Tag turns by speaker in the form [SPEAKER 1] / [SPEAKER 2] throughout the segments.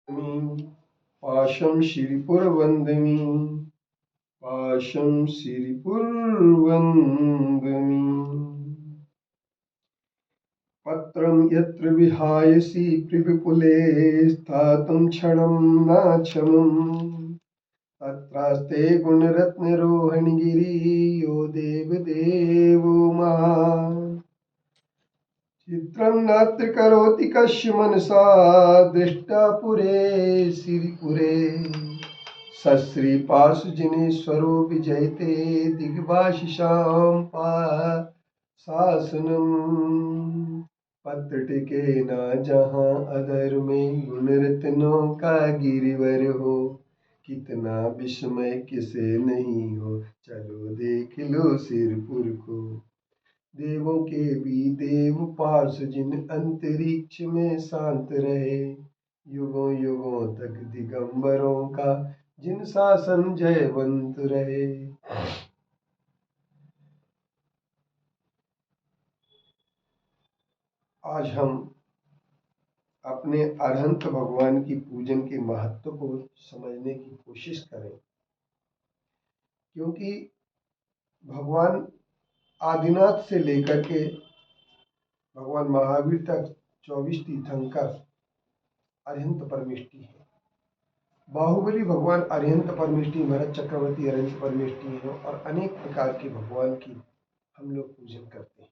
[SPEAKER 1] पाशं श्रीपुरवन्दमी पाशं श्रीपुरवन्दमी पत्रं यत्र विहायसि विपुले स्थातुं क्षणं नाक्षमम् तत्रास्ते गुणरत्नरोहणगिरियो देवदेवो महान् चित्रं नात्र करोति कस्य मनसा दृष्टा पुरे सिरिपुरे सश्रीपार्श्वजनेश्वरो विजयते दिग्भाषिषां शासनम् पत्र टिके न जहाँ अधर में गुण रत्नों का गिरिवर हो कितना विस्मय किसे नहीं हो चलो देख लो सिरपुर को देवों के भी देव पार्ष जिन अंतरिक्ष में शांत रहे युगों युगों तक दिगंबरों का जिन शासन जयवंत रहे। आज हम अपने अरहंत भगवान की पूजन के महत्व को समझने की कोशिश करें, क्योंकि भगवान आदिनाथ से लेकर के भगवान महावीर तक 24 तीर्थंकर अरहंत परमेष्टि है। बाहुबली भगवान अरहंत परमेष्टि, भरत चक्रवर्ती अरहंत परमेष्टि है और अनेक प्रकार के भगवान की हम लोग पूजन करते हैं।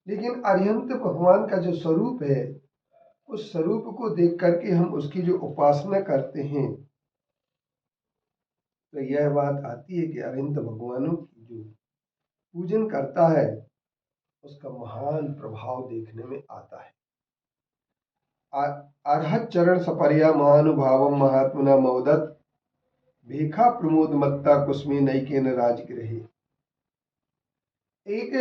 [SPEAKER 1] लेकिन अरहंत भगवान का जो स्वरूप है, उस स्वरूप को देख करके हम उसकी जो उपासना करते हैं, तो यह बात आती है कि अरहंत भगवानों की जो पूजन करता है उसका महान प्रभाव देखने में आता है। अर्हत चरण सपर्या महानुभावम महात्मना मोदत भेखा प्रमोद मत्ता कुसुमे नैकेन राजगृहे। एक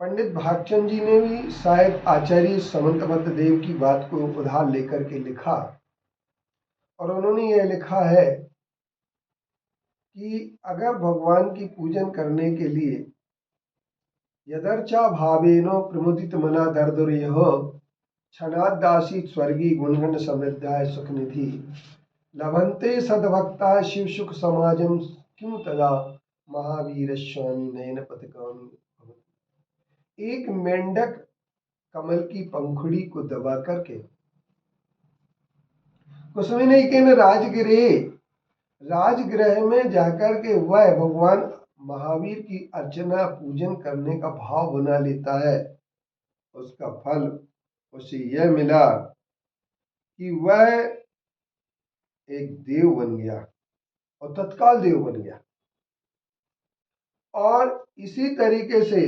[SPEAKER 1] पंडित भागचंद जी ने भी शायद आचार्य समंतभद्र देव की बात को उधार लेकर के लिखा, और उन्होंने यह लिखा है कि अगर भगवान की पूजन करने के लिए यदर्चा भावेनो प्रमुदित मना दर्दुर्यः क्षणादासी स्वर्गी गुणगण समृद्धाय सुख निधि लभंते सद्भक्ता शिव सुख समाजम क्यों तदा महावीर स्वामी नयन पथगामी। एक मेंढक कमल की पंखुड़ी को दबा करके कुसुमे नैकेन राजगृह में जाकर के वह भगवान महावीर की अर्चना पूजन करने का भाव बना लेता है। उसका फल उसे यह मिला कि वह एक देव बन गया और तत्काल देव बन गया। और इसी तरीके से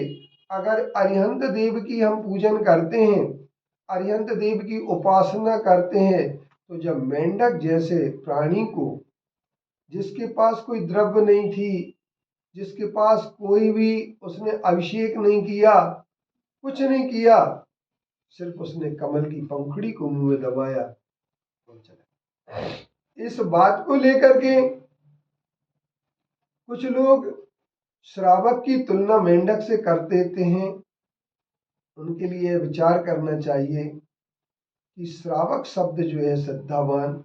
[SPEAKER 1] अगर अरिहंत देव की हम पूजन करते हैं, अरिहंत देव की उपासना करते हैं, तो जब मेंढक जैसे प्राणी को, जिसके पास कोई द्रव्य नहीं थी, जिसके पास कोई भी उसने अभिषेक नहीं किया, कुछ नहीं किया, सिर्फ उसने कमल की पंखुड़ी को मुंह में दबाया और चला। इस बात को लेकर के कुछ लोग श्रावक की तुलना मेंढक से कर देते हैं। उनके लिए विचार करना चाहिए कि श्रावक शब्द जो है श्रद्धावान,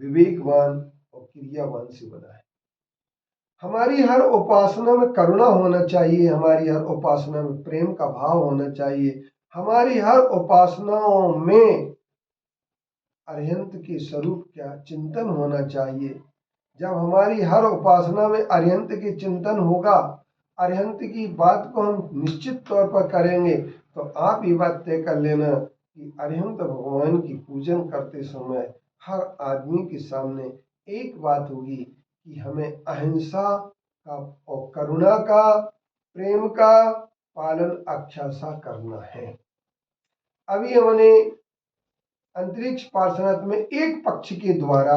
[SPEAKER 1] विवेकवान और क्रियावान से बना है। हमारी हर उपासना में करुणा होना चाहिए, हमारी हर उपासना में प्रेम का भाव होना चाहिए, हमारी हर उपासनाओं में अरहंत के स्वरूप का चिंतन होना चाहिए। जब हमारी हर उपासना में अरहंत के चिंतन होगा, अरहंत की बात को हम निश्चित तौर पर करेंगे, तो आप ये बात तय कर लेना कि अरहंत भगवान की पूजन करते समय हर आदमी के सामने एक बात होगी कि हमें अहिंसा का और करुणा का, प्रेम का पालन अक्षरशः करना है। अभी हमने अंतरिक्ष पार्षद में एक पक्ष के द्वारा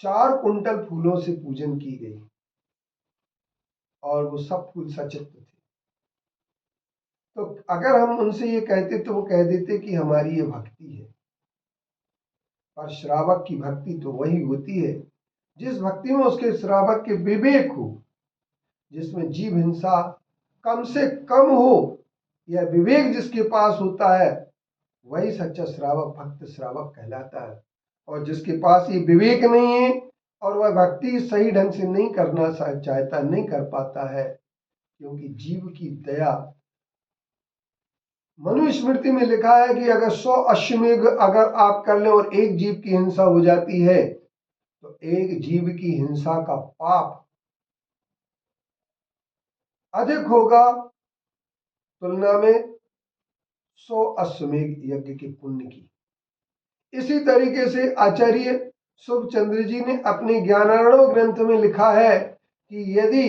[SPEAKER 1] 4 कुंटल फूलों से पूजन की गई और वो सब फूल सचित्र थे। तो अगर हम उनसे ये कहते तो वो कह देते कि हमारी ये भक्ति है, पर श्रावक की भक्ति तो वही होती है जिस भक्ति में उसके श्रावक के विवेक हो, जिसमें जीव हिंसा कम से कम हो। यह विवेक जिसके पास होता है वही सच्चा श्रावक भक्त श्रावक कहलाता है। और जिसके पास ये विवेक नहीं है और वह भक्ति सही ढंग से नहीं करना चाहता, नहीं कर पाता है, क्योंकि जीव की दया, मनुस्मृति में लिखा है कि अगर 100 अश्वमेघ अगर आप कर ले और एक जीव की हिंसा हो जाती है तो एक जीव की हिंसा का पाप अधिक होगा तुलना में 100 अश्वमेघ यज्ञ के पुण्य की। इसी तरीके से आचार्य शुभचंद्र जी ने अपने ज्ञानार्णव ग्रंथ में लिखा है कि यदि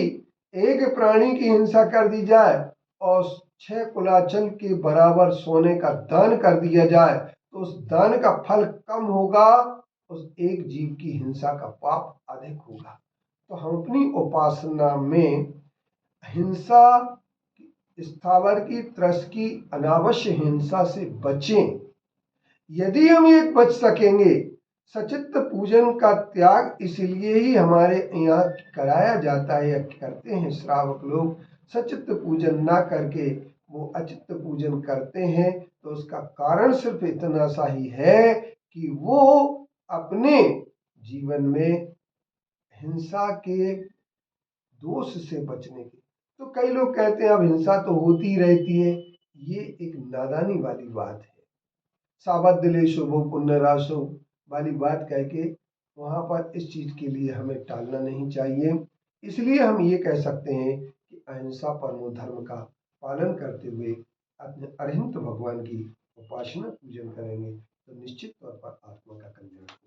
[SPEAKER 1] एक प्राणी की हिंसा कर दी जाए और 6 कुलाचल के बराबर सोने का दान कर दिया जाए तो उस दान का फल कम होगा, उस एक जीव की हिंसा का पाप अधिक होगा। तो हम अपनी उपासना में हिंसा, स्थावर की, त्रस की, अनावश्य हिंसा से बचें। यदि हम ये बच सकेंगे, सचित्त पूजन का त्याग इसलिए ही हमारे यहाँ कराया जाता है या करते हैं श्रावक लोग, सचित्त पूजन ना करके वो अचित्त पूजन करते हैं, तो उसका कारण सिर्फ इतना सा ही है कि वो अपने जीवन में हिंसा के दोष से बचने के। तो कई लोग कहते हैं अब हिंसा तो होती रहती है, ये एक नादानी वाली बात है। सावध शुभो पुण्य राशो वाली बात कह के वहां पर इस चीज के लिए हमें टालना नहीं चाहिए। इसलिए हम ये कह सकते हैं कि अहिंसा परमो धर्म का पालन करते हुए अपने अरिहंत भगवान की उपासना पूजन करेंगे तो निश्चित तौर पर आत्मा का कल्याण होगा।